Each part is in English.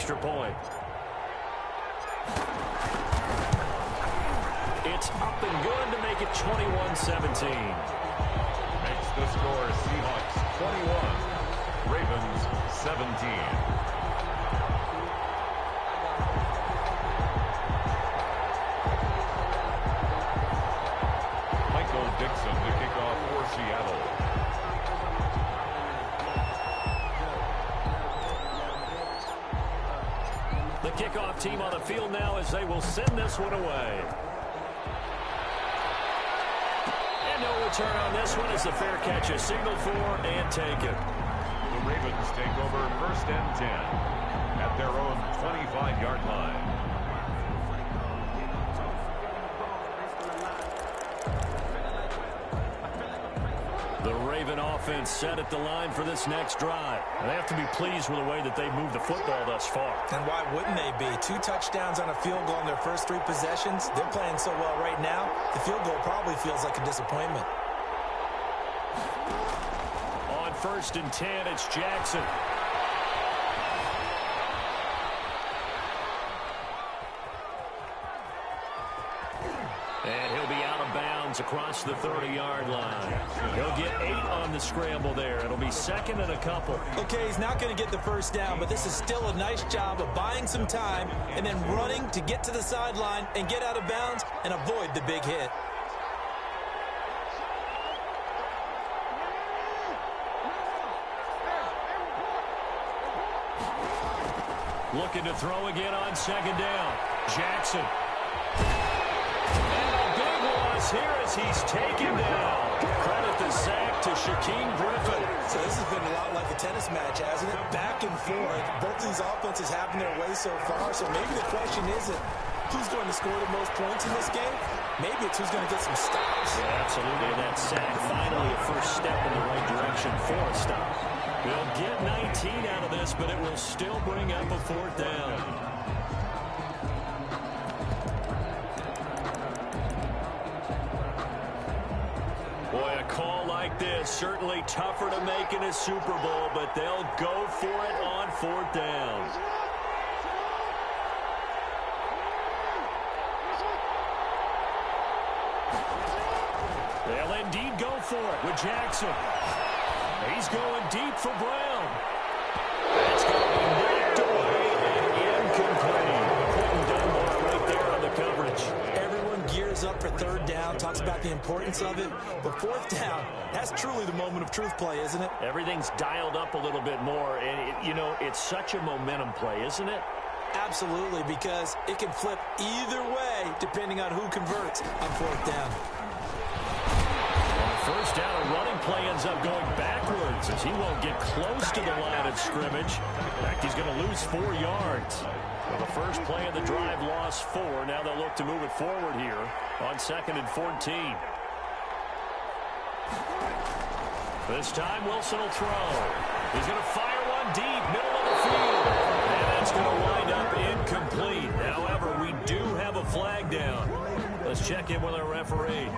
extra point. It's up and good to make it 21-17. Makes the score Seahawks 21, Ravens 17. Dixon to kick off for Seattle. The kickoff team on the field now as they will send this one away. And no return on this one as the fair catch is signaled for and taken. The Ravens take over 1st and 10 at their own 25-yard line. The Raven offense set at the line for this next drive. And they have to be pleased with the way that they've moved the football thus far. And why wouldn't they be? 2 touchdowns on a field goal in their first 3 possessions. They're playing so well right now, the field goal probably feels like a disappointment. On 1st and 10, it's Jackson. And he'll be out of bounds across the 30-yard line. He'll get 8 on the scramble there. It'll be 2nd and a couple. Okay, he's not going to get the first down, but this is still a nice job of buying some time and then running to get to the sideline and get out of bounds and avoid the big hit. Looking to throw again on 2nd down. Jackson. Here as he's taken down. Credit the sack to Shaquem Griffin. So this has been a lot like a tennis match, hasn't it? Back and forth. Both these offenses having their way so far. So maybe the question isn't who's going to score the most points in this game. Maybe it's who's going to get some stops. Yeah, absolutely. And that sack, finally a first step in the right direction for a stop. They'll get 19 out of this, but it will still bring up a 4th down. Boy, a call like this, certainly tougher to make in a Super Bowl, but they'll go for it on 4th down. They'll indeed go for it with Jackson. He's going deep for Brown. It's going to be knocked away and incomplete. Quentin Dunbar right there on the coverage. Everyone gears up for 3rd down, talks about the importance of it. But 4th down, that's truly the moment of truth play, isn't it? Everything's dialed up a little bit more. And, you know, it's such a momentum play, isn't it? Absolutely, because it can flip either way depending on who converts on 4th down. First down, a running play ends up going backwards as he won't get close to the line of scrimmage. In fact, he's going to lose 4 yards. Well, the first play of the drive lost 4. Now they'll look to move it forward here on 2nd and 14. This time Wilson will throw. He's going to fire one deep, middle of the field. And that's going to wind up incomplete. However, we do have a flag down. Let's check in with our referee.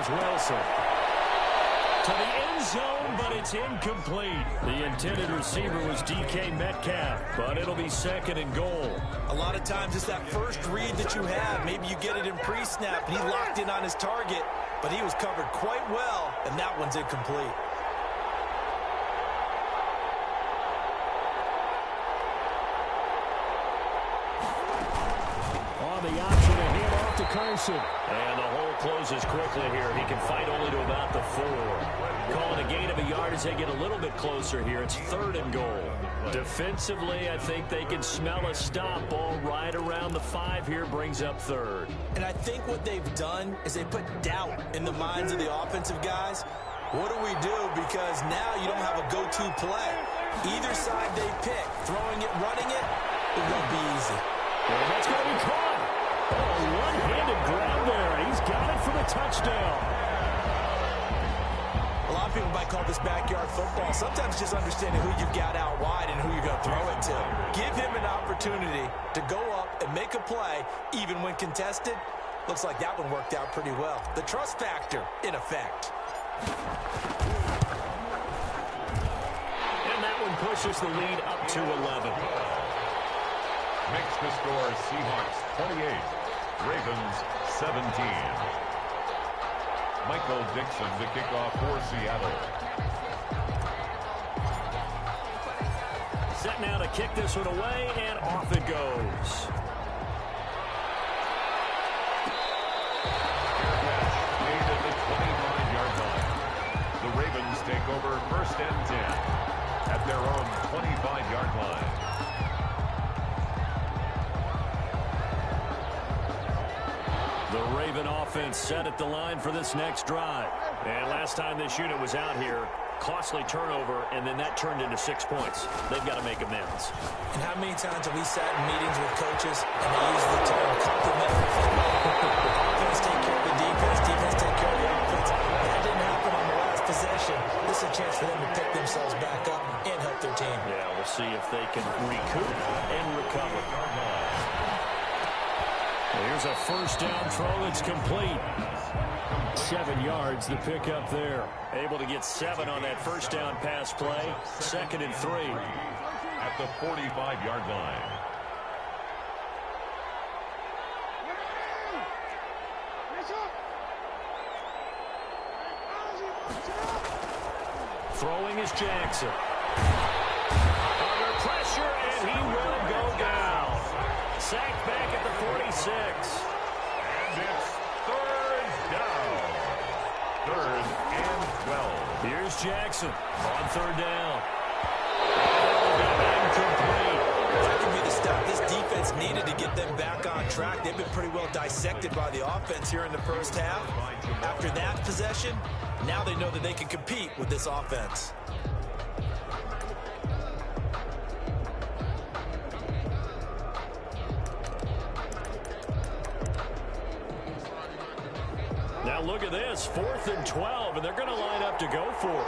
Wilson to the end zone, but it's incomplete. The intended receiver was DK Metcalf, but it'll be 2nd and goal. A lot of times it's that first read that you have. Maybe you get it in pre-snap, and he locked in on his target, but he was covered quite well, and that one's incomplete. On the option, a hand off to Carson. And the hole closes quickly here. He can fight only to about the 4. Calling a gain of a yard as they get a little bit closer here. It's 3rd and goal. Defensively, I think they can smell a stop. Ball right around the 5 here brings up 3rd. And I think what they've done is they put doubt in the minds of the offensive guys. What do we do? Because now you don't have a go-to play. Either side they pick, throwing it, running it, it won't be easy. And that's going to be caught. Oh, one-handed grab there. He's got it for the touchdown. A lot of people might call this backyard football. Sometimes just understanding who you've got out wide and who you're going to throw it to. Give him an opportunity to go up and make a play even when contested. Looks like that one worked out pretty well. The trust factor in effect. And that one pushes the lead up to 11. Makes the score Seahawks 28, Ravens 17. Michael Dixon to kick off for Seattle. Set now to kick this one away, and off it goes. Made at the 25-yard line. The Ravens take over 1st and 10 at their own 25-yard line. The Raven offense set at the line for this next drive. And last time this unit was out here, costly turnover, and then that turned into 6 points. They've got to make amends. And how many times have we sat in meetings with coaches and they use the term complementary football? Offense take care of the defense, defense take care of the offense. That didn't happen on the last possession. This is a chance for them to pick themselves back up and help their team. Yeah, we'll see if they can recoup and recover. Here's a first down throw that's complete. 7 yards, the pickup there. Able to get 7 on that first down pass play. 2nd and 3. At the 45-yard line. Throwing is Jackson. Under pressure, and he will go down. Sacked back at the 46. And it's 3rd down. 3rd and 12. Here's Jackson on 3rd down. Incomplete. That could be the stop this defense needed to get them back on track. They've been pretty well dissected by the offense here in the first half. After that possession, now they know that they can compete with this offense. Now look at this, 4th and 12, and they're going to line up to go for it.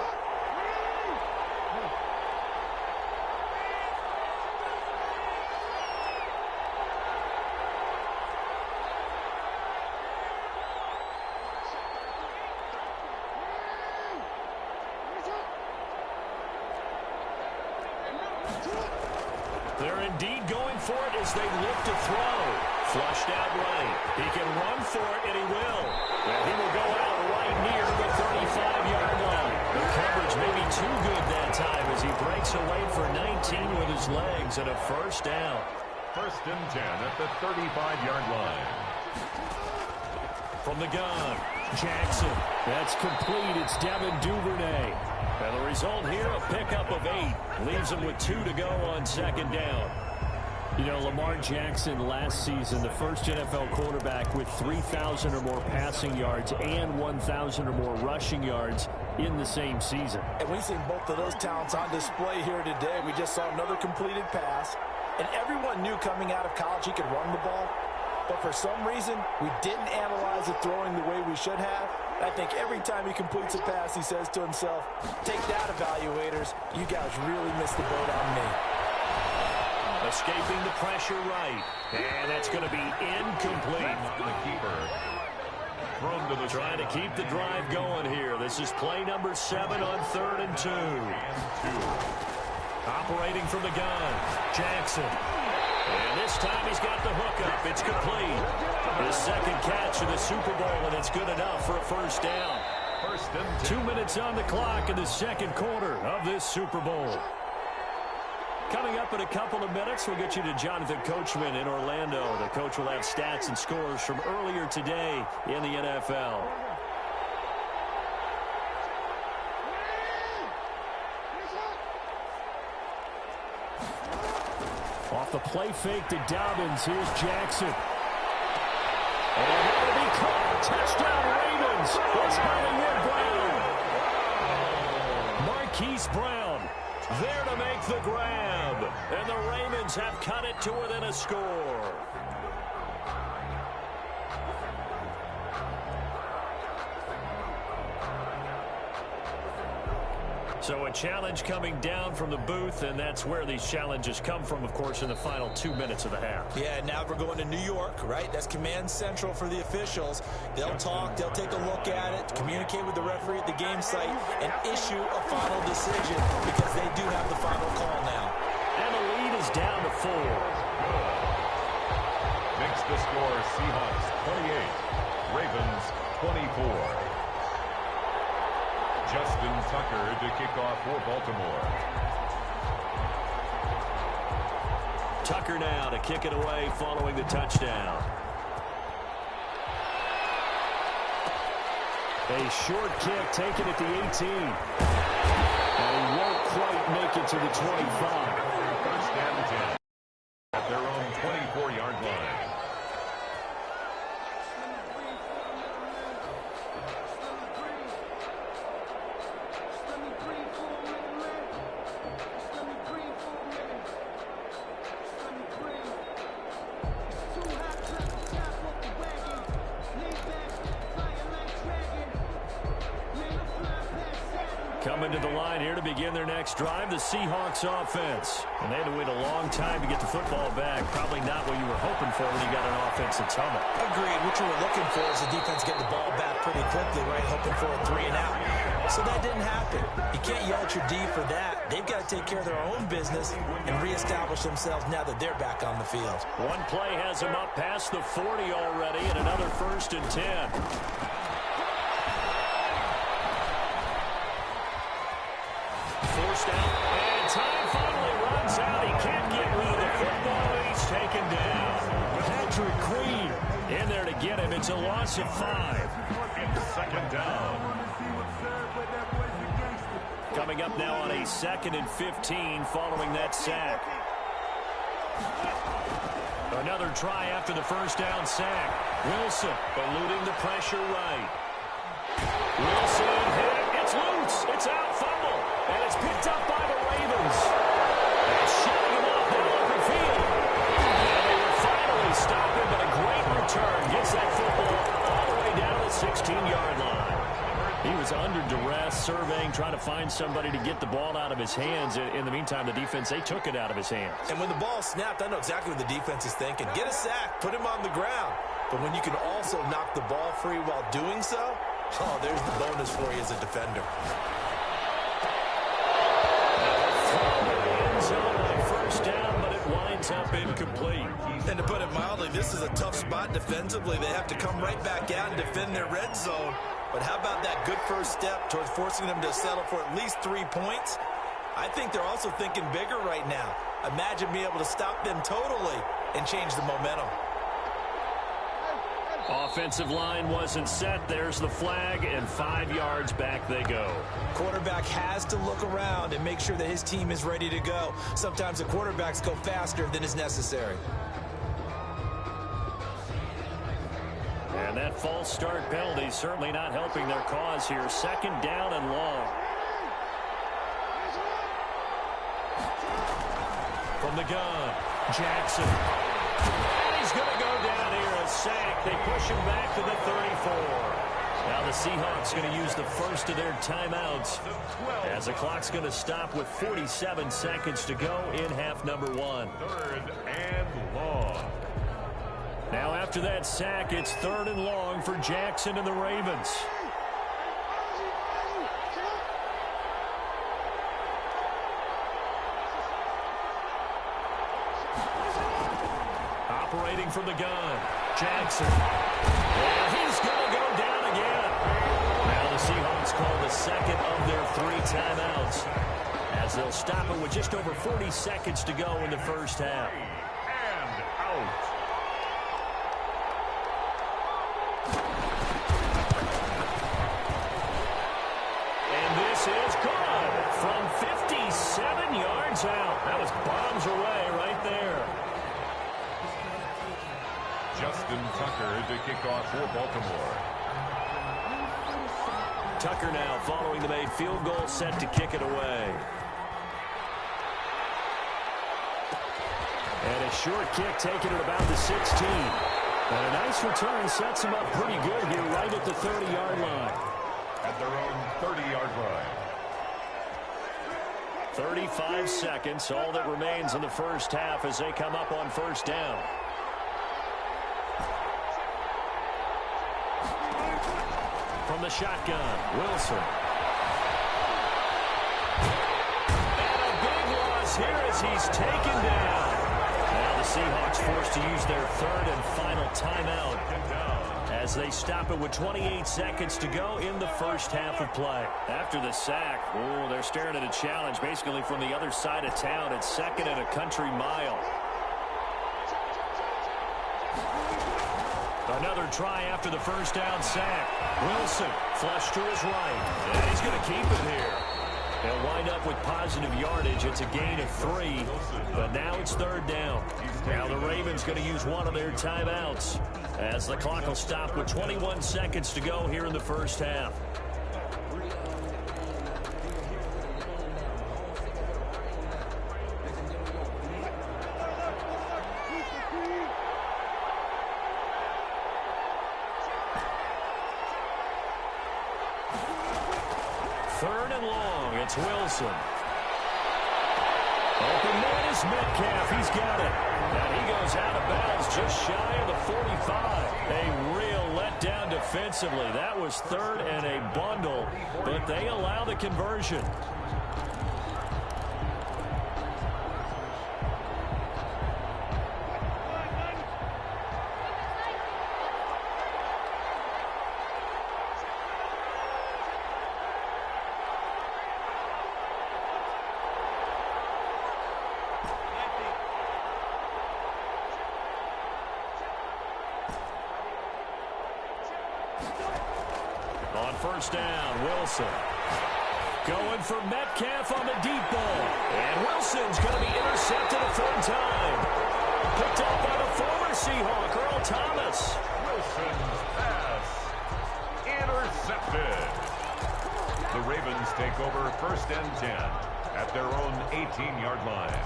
They're indeed going for it as they look to throw. Flushed out right. He can run for it, and he will. And he will go out right near the 35-yard line. The coverage may be too good that time as he breaks away for 19 with his legs and a first down. 1st and 10 at the 35-yard line. From the gun, Jackson. That's complete. It's Devin Duvernay. And the result here, a pickup of 8. Leaves him with 2 to go on 2nd down. You know, Lamar Jackson last season, the first NFL quarterback with 3,000 or more passing yards and 1,000 or more rushing yards in the same season. And we've seen both of those talents on display here today. We just saw another completed pass. And everyone knew coming out of college he could run the ball. But for some reason, we didn't analyze it throwing the way we should have. I think every time he completes a pass, he says to himself, take that, evaluators. You guys really missed the boat on me. Escaping the pressure right. And that's going to be incomplete. The keeper. Thrown to the Trying to keep the drive going here. This is play number 7 on 3rd and 2. Operating from the gun, Jackson. And this time he's got the hookup. It's complete. His 2nd catch of the Super Bowl, and it's good enough for a first down. 1st and 10. 2 minutes on the clock in the 2nd quarter of this Super Bowl. Coming up in a couple of minutes, we'll get you to Jonathan Coachman in Orlando. The coach will have stats and scores from earlier today in the NFL. Off the play fake to Dobbins, here's Jackson. And that'll be caught. Touchdown Ravens. It's Hollywood Brown. Marquise Brown there to make the grab. And the Ravens have cut it to within a score. So a challenge coming down from the booth, and that's where these challenges come from, of course, in the final 2 minutes of the half. Yeah, now we're going to New York, right? That's command central for the officials. They'll talk, they'll take a look at it, communicate with the referee at the game site, and issue a final decision because they do have the final call now. And the lead is down to 4. Makes the score Seahawks 28, Ravens 24. Justin Tucker to kick off for Baltimore. Tucker now to kick it away following the touchdown. A short kick taken at the 18. And he won't quite make it to the 25. First and 10 at their own 24-yard line. Coming to the line here to begin their next drive, the Seahawks offense. And they had to wait a long time to get the football back. Probably not what you were hoping for when you got an offense that's humming. Agreed. What you were looking for is the defense getting the ball back pretty quickly, right? Hoping for a 3 and out. So that didn't happen. You can't yell at your D for that. They've got to take care of their own business and reestablish themselves now that they're back on the field. One play has them up past the 40 already, and another 1st and 10. Forced out, and time finally runs out. He can't get rid of the football, and he's taken down. Patrick Queen in there to get him. It's a loss of 5. It's 2nd down. Coming up now on a 2nd and 15 following that sack. Another try after the 1st down sack. Wilson eluding the pressure right. Wilson hit. It's loose. It's out. Fumble. And it's picked up by the Ravens. They're shutting him off the open field. And they will finally stop him, but a great return. Gets that football all the way down to the 16-yard line. He was under duress, surveying, trying to find somebody to get the ball out of his hands. In the meantime, the defense, they took it out of his hands. And when the ball snapped, I know exactly what the defense is thinking. Get a sack, put him on the ground. But when you can also knock the ball free while doing so, oh, there's the bonus for you as a defender. First down, but it winds up incomplete. And to put it mildly, this is a tough spot defensively. They have to come right back out and defend their red zone. But how about that good first step towards forcing them to settle for at least 3 points? I think they're also thinking bigger right now. Imagine being able to stop them totally and change the momentum. Offensive line wasn't set. There's the flag, and 5 yards back they go. Quarterback has to look around and make sure that his team is ready to go. Sometimes the quarterbacks go faster than is necessary. And that false start penalty certainly not helping their cause here. 2nd down and long. From the gun, Jackson. And he's going to go down here. A sack. They push him back to the 34. Now the Seahawks going to use the first of their timeouts as the clock's going to stop with 47 seconds to go in half number 1. 3rd and long. Now after that sack, it's 3rd and long for Jackson and the Ravens. Operating from the gun, Jackson. And he's going to go down again. Now the Seahawks call the 2nd of their 3 timeouts as they'll stop it with just over 40 seconds to go in the first half. And out. And this is good from 57 yards out. That was bombs away right there. Justin Tucker to kick off for Baltimore. Tucker now following the made field goal, set to kick it away. And a short kick taken at about the 16. And a nice return sets him up pretty good here right at the 30-yard line. At their own 30-yard line. 35 seconds, all that remains in the first half as they come up on first down. From the shotgun, Wilson. And a big loss here as he's taken down. Now the Seahawks forced to use their third and final timeout as they stop it with 28 seconds to go in the first half of play. After the sack, they're staring at a challenge basically from the other side of town. It's second and a country mile. Another try after the first down sack. Wilson flush to his right. And he's going to keep it here. They'll wind up with positive yardage. It's a gain of 3, but now it's third down. Now the Ravens going to use one of their timeouts as the clock will stop with 21 seconds to go here in the first half. Third and long, it's Wilson. Open man is Metcalf. He's got it. And he goes out of bounds just shy of the 45. A real letdown defensively. That was third and a bundle, but they allow the conversion. On first down, Wilson. Going for Metcalf on the deep ball. And Wilson's going to be intercepted a third time. Picked up by the former Seahawk, Earl Thomas. Wilson's pass intercepted. The Ravens take over first and 10 at their own 18-yard line.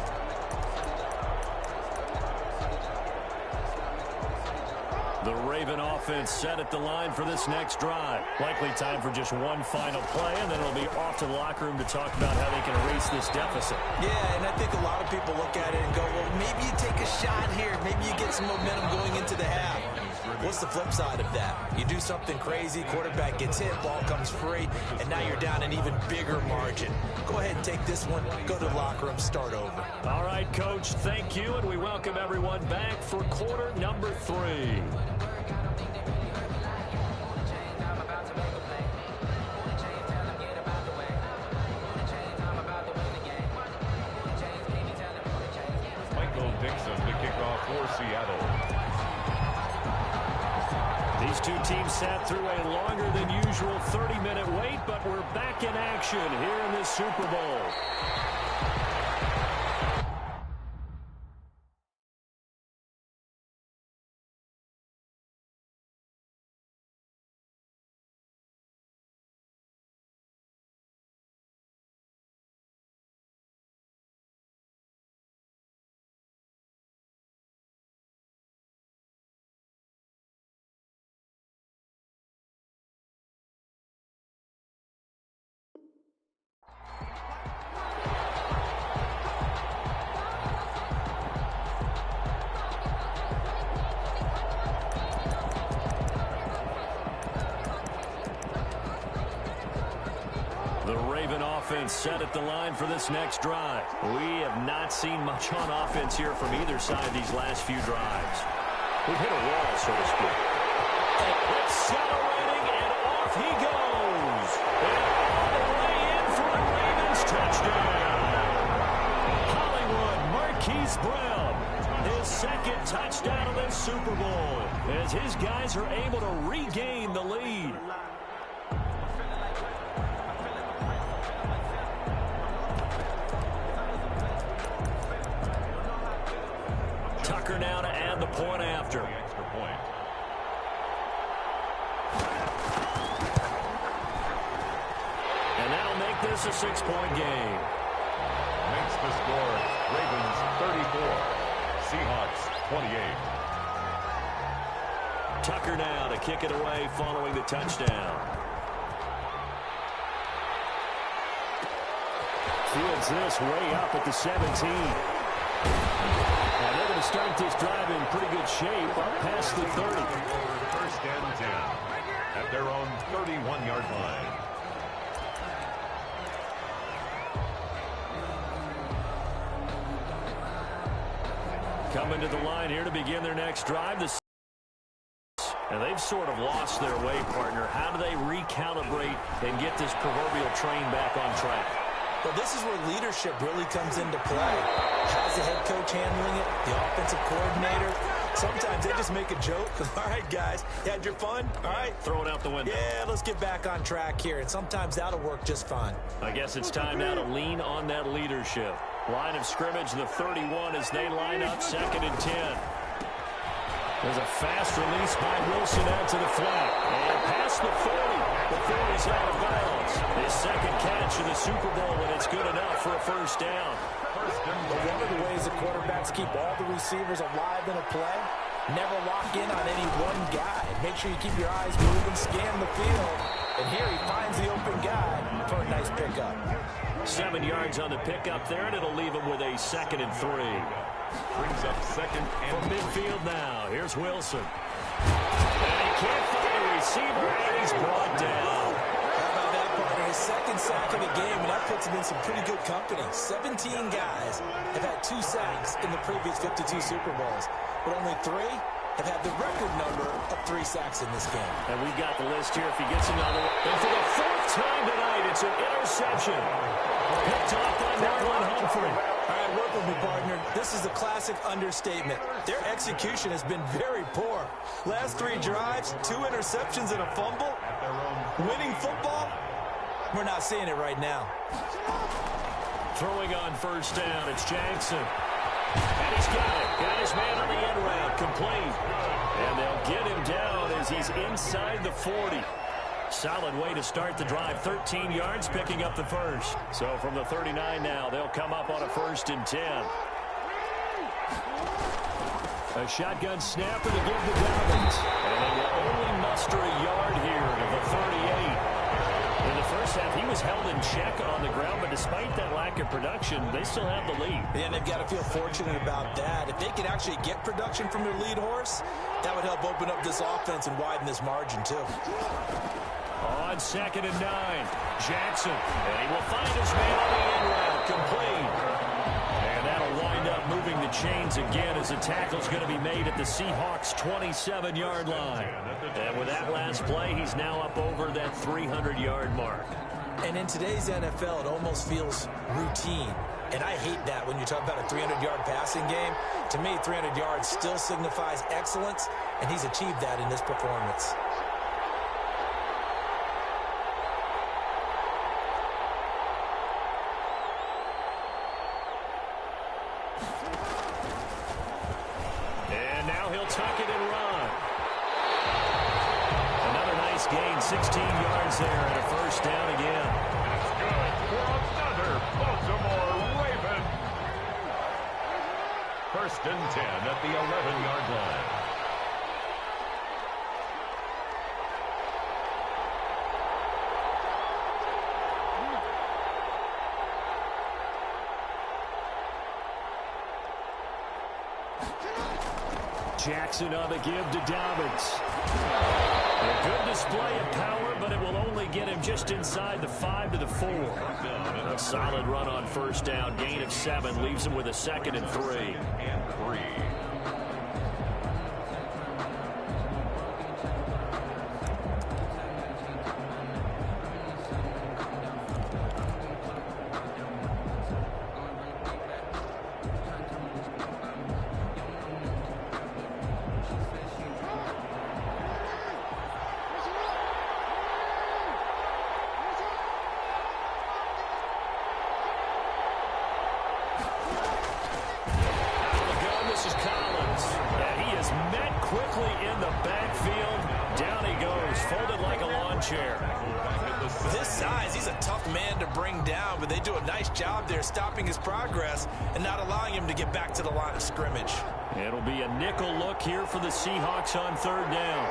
The Raven offense set at the line for this next drive. Likely time for just one final play, and then it'll be off to the locker room to talk about how they can erase this deficit. Yeah, and I think a lot of people look at it and go, well, maybe you take a shot here. Maybe you get some momentum going into the half. What's the flip side of that? You do something crazy, quarterback gets hit, ball comes free, and now you're down an even bigger margin. Go ahead and take this one, go to the locker room, start over. All right, Coach, thank you, and we welcome everyone back for quarter number 3. Dixon to kick off for Seattle. These two teams sat through a longer than usual 30-minute wait, but we're back in action here in this Super Bowl. The Raven offense set at the line for this next drive. We have not seen much on offense here from either side these last few drives. We've hit a wall, so to speak. Accelerating, and off he goes. And all the way in for a Ravens touchdown. Hollywood Marquise Brown, his second touchdown of this Super Bowl, as his guys are able to regain the lead. Tucker now to add the point after. Extra point. And that'll make this a 6-point game. Makes the score Ravens 34, Seahawks 28. Tucker now to kick it away following the touchdown. Fields this way up at the 17. And they're going to start this drive in pretty good shape up past the 30. First and 10 at their own 31-yard line. Coming to the line here to begin their next drive. And they've sort of lost their way, partner. How do they recalibrate and get this proverbial train back on track? Well, this is where leadership really comes into play. How's the head coach handling it? The offensive coordinator? Sometimes they just make a joke. All right, guys, you had your fun? All right. Throw it out the window. Yeah, let's get back on track here. And sometimes that'll work just fine. I guess it's time now to lean on that leadership. Line of scrimmage, the 31 as they line up, 2nd and 10. There's a fast release by Wilson out to the flat. And past the 40. The 40's out of bounds. His second catch in the Super Bowl, and it's good enough for a first down. Well, one of the ways the quarterbacks keep all the receivers alive in a play, never lock in on any one guy. Make sure you keep your eyes moving, scan the field. And here he finds the open guy for a nice pickup. 7 yards on the pickup there, and it'll leave him with a 2nd and 3. Brings up 2nd and From midfield now, here's Wilson. And he can't find a receiver, and he's brought down. How about that, partner? His second sack of the game, and that puts him in some pretty good company. 17 guys have had 2 sacks in the previous 52 Super Bowls, but only 3 have had the record number of 3 sacks in this game. And we've got the list here if he gets another one. And for the 4th time tonight, it's an interception. Picked off by Marlon Humphrey. All right, work with me, partner. This is a classic understatement. Their execution has been very poor. Last 3 drives, 2 interceptions and a fumble. Winning football? We're not seeing it right now. Throwing on first down, it's Jackson. And he's got it. Got his man on the end route, complete. And they'll get him down as he's inside the 40. Solid way to start the drive. 13 yards, picking up the first. So from the 39 now, they'll come up on a 1st and 10. A shotgun snap and a give to Dobbins. And they will only muster a yard here to the 38. In the first half, he was held in check on the ground, but despite that lack of production, they still have the lead. And they've got to feel fortunate about that. If they could actually get production from their lead horse, that would help open up this offense and widen this margin, too. On 2nd and 9, Jackson. And he will find his man on the end route, complete. And that'll wind up moving the chains again as the tackle's going to be made at the Seahawks' 27-yard line. And with that last play, he's now up over that 300-yard mark. And in today's NFL, it almost feels routine. And I hate that when you talk about a 300-yard passing game. To me, 300 yards still signifies excellence, and he's achieved that in this performance. And now he'll tuck it and run. Another nice gain, 16 yards there, and a first down again. That's good for another Baltimore Raven. 1st and 10 at the 11-yard line. Jackson on the give to Dobbins. A good display of power, but it will only get him just inside the 5 to the 4. A solid run on first down. Gain of 7 leaves him with a 2nd and 3. And 3. This size, he's a tough man to bring down, but they do a nice job there stopping his progress and not allowing him to get back to the line of scrimmage. It'll be a nickel look here for the Seahawks on 3rd down.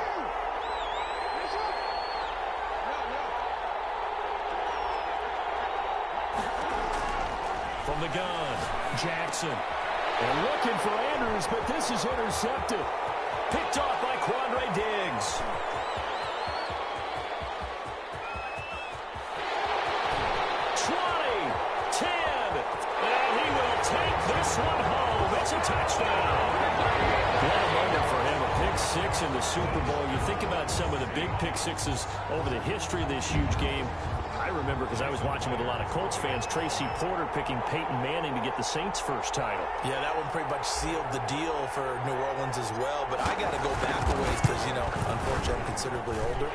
From the gun, Jackson. And looking for Andrews, but this is intercepted. Picked off by Quandre Diggs. Take this one home. It's a touchdown. What a moment for him. A pick six in the Super Bowl. You think about some of the big pick sixes over the history of this huge game. I remember, because I was watching with a lot of Colts fans, Tracy Porter picking Peyton Manning to get the Saints' first title. Yeah, that one pretty much sealed the deal for New Orleans as well. But I got to go back a ways because, you know, unfortunately I'm considerably older.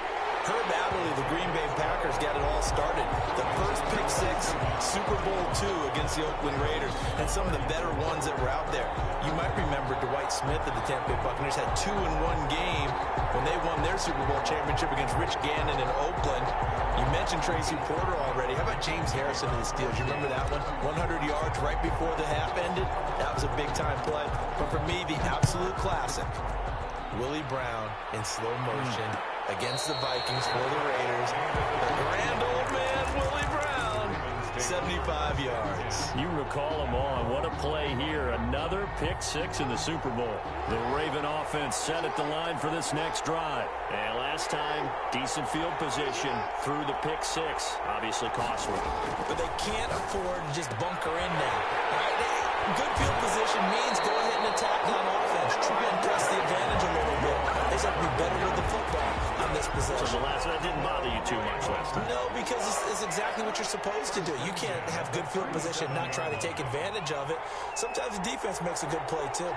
Herb Adderley, the Green Bay Packers, got it all started. The first pick six, Super Bowl II against the Oakland Raiders, and some of the better ones that were out there. You might remember Dwight Smith of the Tampa Bay Buccaneers had 2 in one game when they won their Super Bowl championship against Rich Gannon in Oakland. You mentioned Tracy Porter already. How about James Harrison in the Steelers? You remember that one? 100 yards right before the half ended. That was a big-time play. But for me, the absolute classic, Willie Brown in slow motion against the Vikings for the Raiders. The grand old man, Willie Brown, 75 yards. You recall them all. What a play here. Another pick six in the Super Bowl. The Raven offense set at the line for this next drive. And last time, decent field position through the pick six. Obviously costly. But they can't afford to just bunker in now. Good field position means go ahead and attack on offense. Try and press the advantage a little bit. They just have to be better with the football on this possession. So the last one didn't bother you too much last time? No, because it's exactly what you're supposed to do. You can't have good field position and not try to take advantage of it. Sometimes the defense makes a good play, too.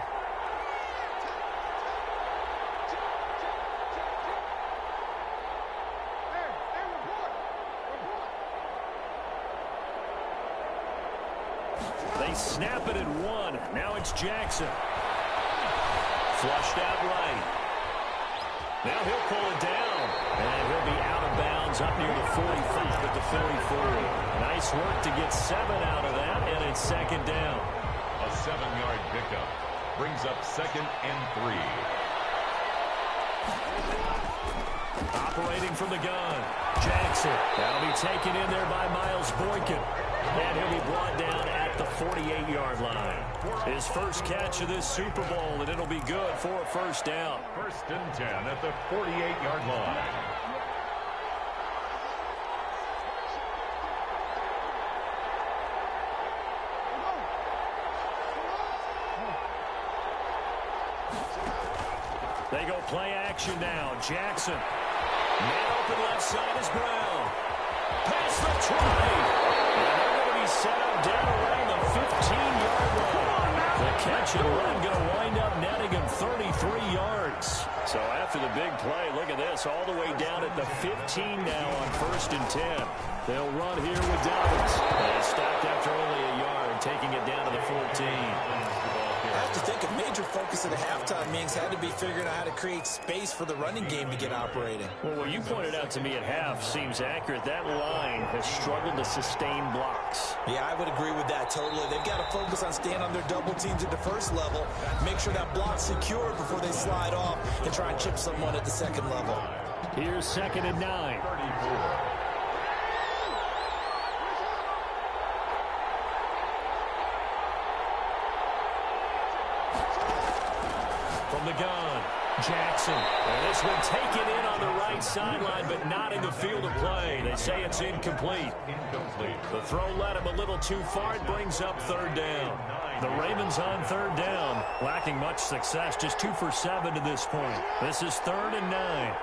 They snap it at 1. Now it's Jackson. Flushed out right. Now he'll pull it down. And he'll be out of bounds up near the 45 at the 44. Nice work to get 7 out of that, and it's second down. A 7-yard pickup brings up 2nd and 3. Operating from the gun, Jackson. That'll be taken in there by Miles Boykin. And he'll be brought down at the 48-yard line. His first catch of this Super Bowl, and it'll be good for a first down. 1st and 10 at the 48-yard line. They go play action now. Jackson. Man open left side is Brown. Pass the 20. And they're going to be set up down around the 15-yard line. The catch and run going to wind up netting him 33 yards. So after the big play, look at this, all the way down at the 15 now on 1st and 10. They'll run here with Dobbins. And stopped after only a yard, taking it down to the 14. I have to think a major focus of the halftime meetings had to be figuring out how to create space for the running game to get operating. Well, what you pointed out to me at half seems accurate. That line has struggled to sustain blocks. Yeah, I would agree with that totally. They've got to focus on staying on their double teams at the first level, make sure that block's secured before they slide off and try and chip someone at the second level. Here's 2nd and 9. 34. From the gun, Jackson. And this one taken in on the right sideline, but not in the field of play. They say it's incomplete. The throw led him a little too far. It brings up 3rd down. The Ravens on 3rd down, lacking much success, just 2 for 7 to this point. This is 3rd and 9.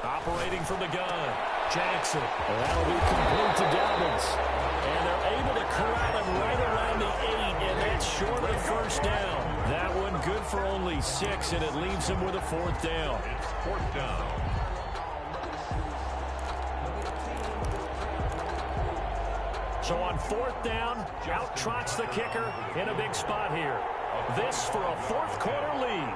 Operating from the gun, Jackson. That'll be complete to Dobbins. And they're able to corral him right around the 8, and that's short of 1st down. That one good for only 6, and it leaves him with a 4th down. It's 4th down. So on 4th down, out trots the kicker in a big spot here. This for a 4th quarter lead.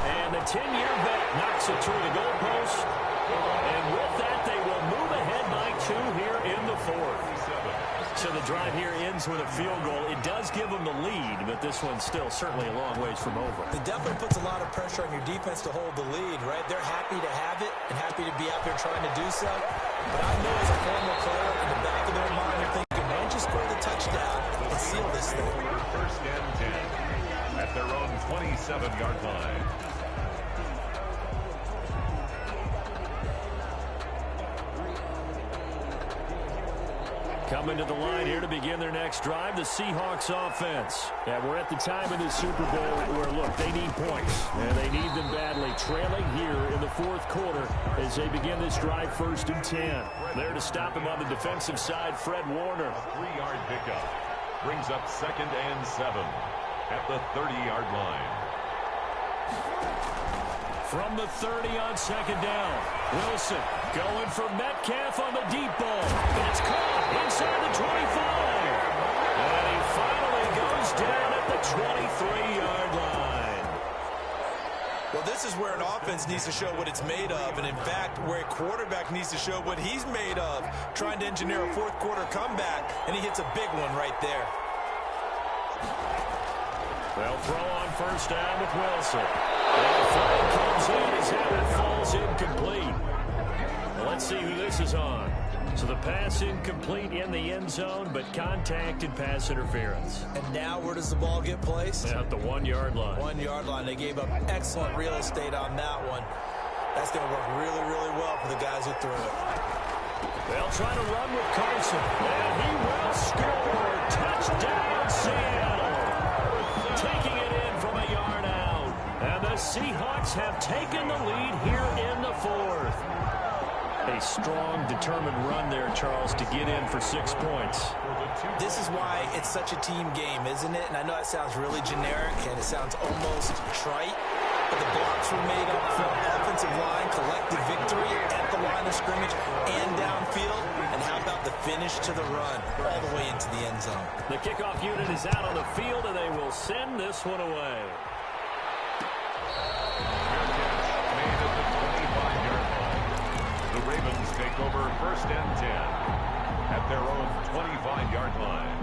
And the 10-year vet knocks it through the goalpost. And with that, they will move ahead by 2 here in the 4th. So the the drive here ends with a field goal. It does give them the lead, but this one's still certainly a long ways from over. It definitely puts a lot of pressure on your defense to hold the lead, right? They're happy to have it and happy to be out there trying to do so. But I know as a former player, in the back of their mind, they're thinking, why don't you score the touchdown and seal this thing? First and 10 at their own 27-yard line. Coming to the line here to begin their next drive, the Seahawks offense. Yeah, we're at the time in the Super Bowl where, look, they need points, and they need them badly. Trailing here in the fourth quarter as they begin this drive, 1st and 10. There to stop him on the defensive side, Fred Warner. A 3-yard pickup brings up 2nd and 7 at the 30-yard line. From the 30 on 2nd down, Wilson going for Metcalf on the deep ball. It's caught inside the 25. And he finally goes down at the 23-yard line. Well, this is where an offense needs to show what it's made of, and in fact, where a quarterback needs to show what he's made of, trying to engineer a fourth-quarter comeback, and he hits a big one right there. They'll throw on 1st down with Wilson. And the flag comes in as it falls incomplete. Well, let's see who this is on. So the pass incomplete in the end zone, but contact and pass interference. And now where does the ball get placed? At the 1-yard line. 1-yard line. They gave up excellent real estate on that one. That's going to work really, really well for the guys who threw it. They'll try to run with Carson. And he will score. Touchdown, Seattle. Taking it in from a yard out. And the Seahawks have taken the lead here in the 4th. A strong, determined run there, Charles, to get in for 6 points. This is why it's such a team game, isn't it? And I know that sounds really generic, and it sounds almost trite, but the blocks were made up from offensive line, collective victory at the line of scrimmage and downfield. And how about the finish to the run all the way into the end zone? The kickoff unit is out on the field, and they will send this one away. The Ravens take over 1st and 10 at their own 25-yard line.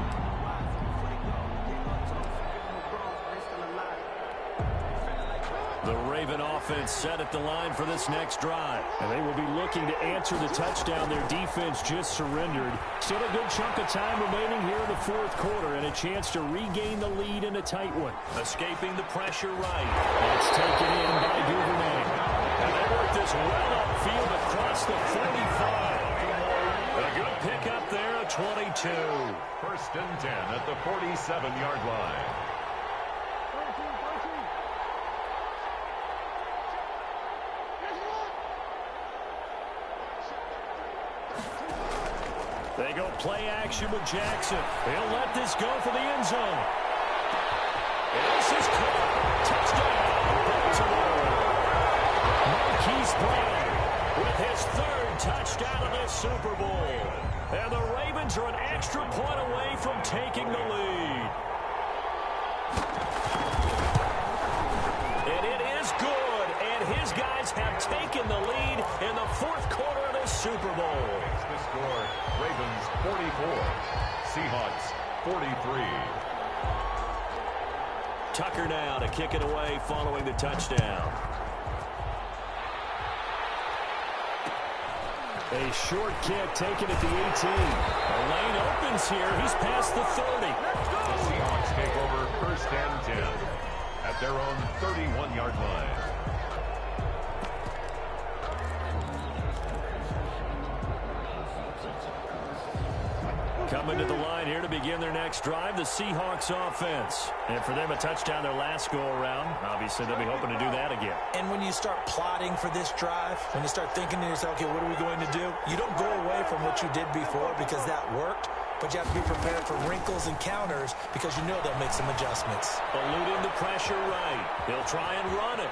The Raven offense set at the line for this next drive. And they will be looking to answer the touchdown their defense just surrendered. Still a good chunk of time remaining here in the 4th quarter and a chance to regain the lead in a tight one. Escaping the pressure right. It's taken in by Duvernay. And they work this well upfield across the 45. A good pickup there at 22. 1st and 10 at the 47-yard line. They go play action with Jackson. He'll let this go for the end zone. And this is caught. Touchdown, Baltimore. Marquise Brown with his 3rd touchdown of this Super Bowl. And the Ravens are an extra point away from taking the lead. And it is good. And his guys have taken the lead in the 4th quarter of this Super Bowl. The score, Ravens 44, Seahawks 43. Tucker now to kick it away following the touchdown. A short kick taken at the 18. A lane opens here. He's past the 30. The Seahawks take over 1st and 10 at their own 31-yard line. Coming to the line here to begin their next drive, the Seahawks offense. And for them, a touchdown their last go-around. Obviously, they'll be hoping to do that again. And when you start plotting for this drive, when you start thinking to yourself, okay, what are we going to do? You don't go away from what you did before because that worked, but you have to be prepared for wrinkles and counters because you know they'll make some adjustments. Eluding the pressure right. He'll try and run it.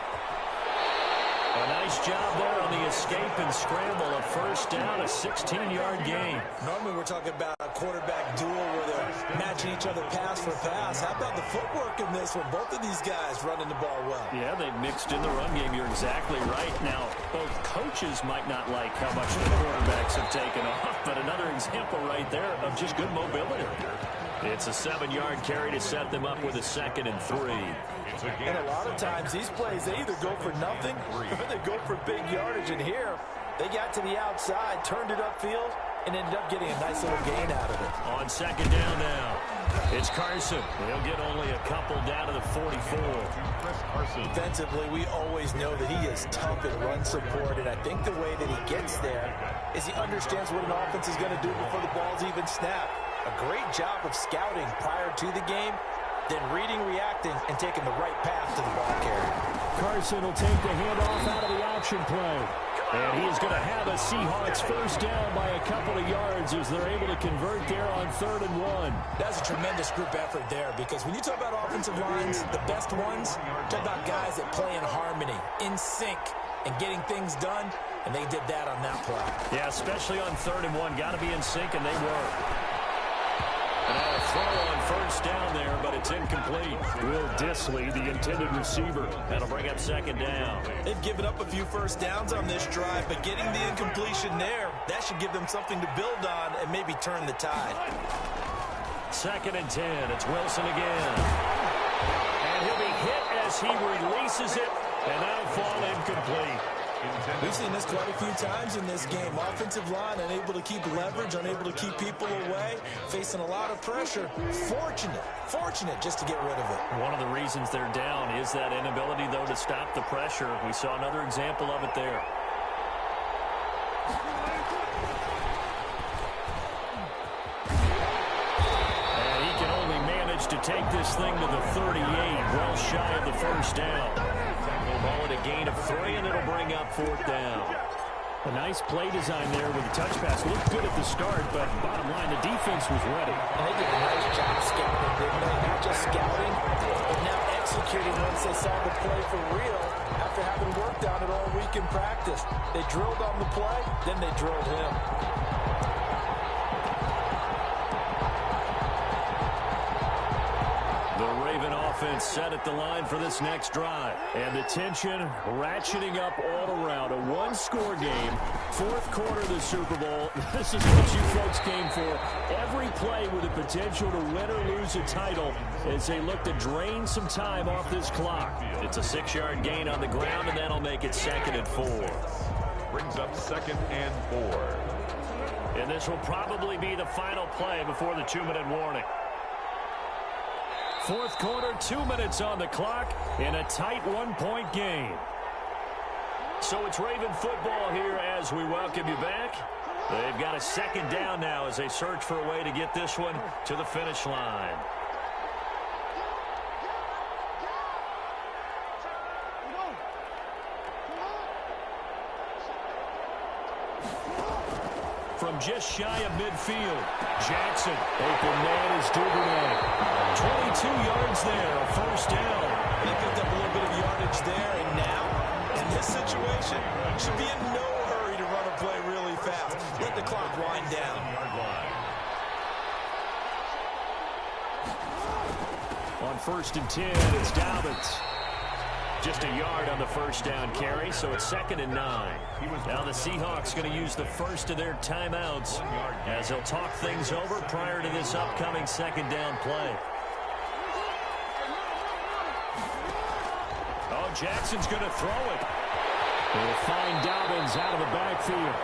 A nice job there on the escape and scramble. A 1st down, a 16-yard gain. Normally we're talking about a quarterback duel where they're matching each other pass for pass. How about the footwork in this one? Both of these guys running the ball well. Yeah, they've mixed in the run game. You're exactly right. Now, both coaches might not like how much the quarterbacks have taken off, but another example right there of just good mobility. It's a 7-yard carry to set them up with a 2nd and 3. And a lot of times these plays, they either go for nothing or they go for big yardage. And here, they got to the outside, turned it upfield, and ended up getting a nice little gain out of it. On 2nd down now, it's Carson. He'll get only a couple down to the 44. Defensively, we always know that he is tough in run support, and I think the way that he gets there is he understands what an offense is going to do before the ball's even snapped. A great job of scouting prior to the game, then reading, reacting, and taking the right path to the ball carrier. Carson will take the handoff out of the option play. And he is going to have a Seahawks first down by a couple of yards as they're able to convert there on 3rd and 1. That's a tremendous group effort there, because when you talk about offensive lines, the best ones, talk about guys that play in harmony, in sync, and getting things done, and they did that on that play. Yeah, especially on 3rd and 1. Got to be in sync, and they were. And a throw on first down there, but it's incomplete. Will Dissly, the intended receiver. That'll bring up 2nd down. They've given up a few first downs on this drive, but getting the incompletion there, that should give them something to build on and maybe turn the tide. 2nd and 10. It's Wilson again. And he'll be hit as he releases it, and that'll fall incomplete. We've seen this quite a few times in this game. Offensive line unable to keep leverage, unable to keep people away, facing a lot of pressure. Fortunate just to get rid of it. One of the reasons they're down is that inability, though, to stop the pressure. We saw another example of it there. And he can only manage to take this thing to the 38, well shy of the first down. Ball at a gain of 3, and it'll bring up 4th down. A nice play design there with the touch pass. Looked good at the start, but bottom line, the defense was ready. And they did a nice job scouting, didn't they? Not just scouting, but now executing once they saw the play for real after having worked on it all week in practice. They drilled on the play, then they drilled him. Offense set at the line for this next drive. And the tension ratcheting up all around. A one-score game. 4th quarter of the Super Bowl. This is what you folks came for. Every play with the potential to win or lose a title as they look to drain some time off this clock. It's a 6-yard gain on the ground, and that'll make it 2nd and 4. Brings up 2nd and 4. And this will probably be the final play before the 2-minute warning. 4th quarter, 2 minutes on the clock in a tight 1-point game. So it's Raven football here as we welcome you back. They've got a 2nd down now as they search for a way to get this one to the finish line. From just shy of midfield, Jackson, open man is Duvernay. 22 yards there, a first down. They picked up a little bit of yardage there, and now, in this situation, should be in no hurry to run a play really fast. Let the clock wind down. On 1st and 10, it's Dobbins. Just a yard on the first down carry, so it's 2nd and 9. Now the Seahawks going to use the first of their timeouts as they'll talk things over prior to this upcoming 2nd down play. Oh, Jackson's going to throw it. They'll find Dobbins out of the backfield.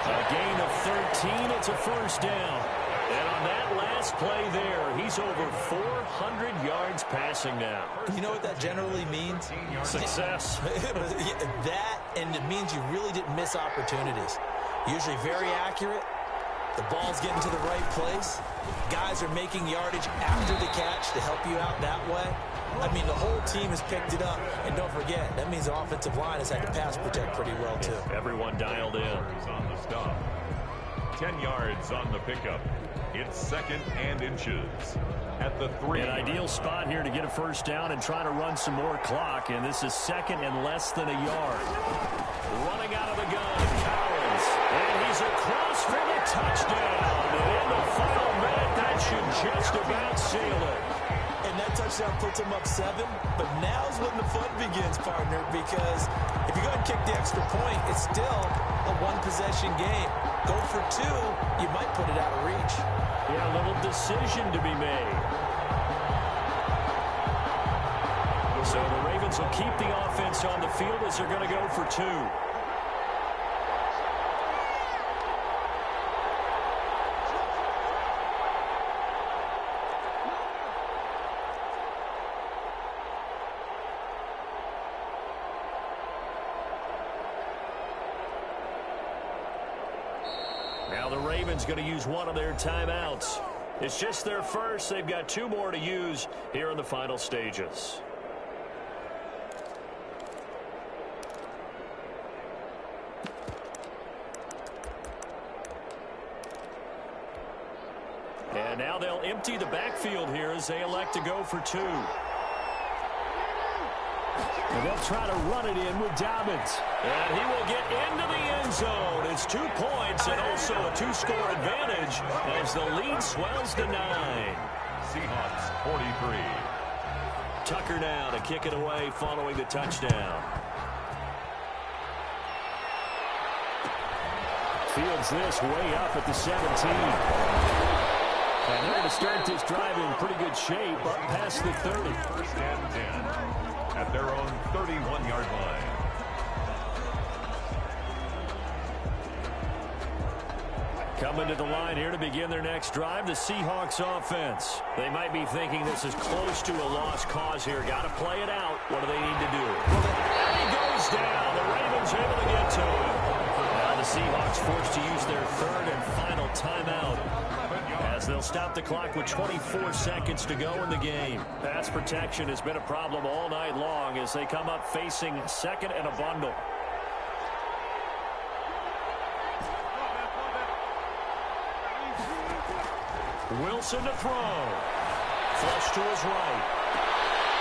A gain of 13, it's a first down. And on that last play there, he's over 400 yards passing now. You know what that generally means? Success. That, and it means you really didn't miss opportunities. Usually very accurate. The ball's getting to the right place. Guys are making yardage after the catch to help you out that way. I mean, the whole team has picked it up. And don't forget, that means the offensive line has had to pass protect pretty well, too. Everyone dialed in. On the stop. 10 yards on the pickup. It's 2nd and inches at the 3. An ideal spot here to get a first down and try to run some more clock. And this is 2nd and less than a yard. Running out of the gun, Collins. And he's across for the touchdown. And in the final minute, that should just about seal it. And that touchdown puts him up 7. But now's when the fun begins. begins, partner, because if you go ahead and kick the extra point, it's still a one-possession game. Go for two, you might put it out of reach. Yeah, a little decision to be made. So the Ravens will keep the offense on the field as they're going to go for two. Now the Ravens going to use one of their timeouts. It's just their first. They've got two more to use here in the final stages. And now they'll empty the backfield here as they elect to go for two. And they'll try to run it in with Dobbins. And he will get into the end zone. It's 2 points and also a two-score advantage as the lead swells to 9. Seahawks 43. Tucker now to kick it away following the touchdown. Fields this way up at the 17. And they're going to start this drive in pretty good shape up past the 30. First and 10 at their own 31-yard line. Coming to the line here to begin their next drive, the Seahawks offense. They might be thinking this is close to a lost cause here. Got to play it out. What do they need to do? And he goes down. The Ravens able to get to him. Now the Seahawks forced to use their third and final timeout as they'll stop the clock with 24 seconds to go in the game. Pass protection has been a problem all night long as they come up facing second and a bundle. Wilson to throw. Flush to his right.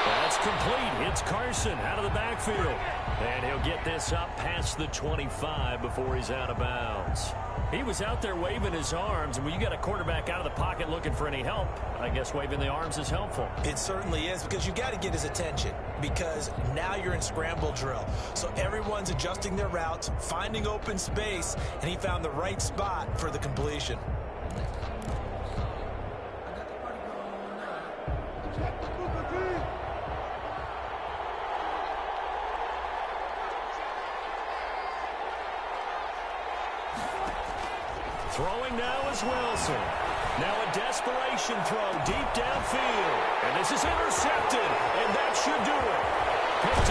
That's complete. It's Carson out of the backfield. And he'll get this up past the 25 before he's out of bounds. He was out there waving his arms, and when you got a quarterback out of the pocket looking for any help, I guess waving the arms is helpful. It certainly is, because you got to get his attention, because now you're in scramble drill. So everyone's adjusting their routes, finding open space, and he found the right spot for the completion. Throwing now is Wilson. Now a desperation throw deep downfield. And this is intercepted. And that should do it. Picked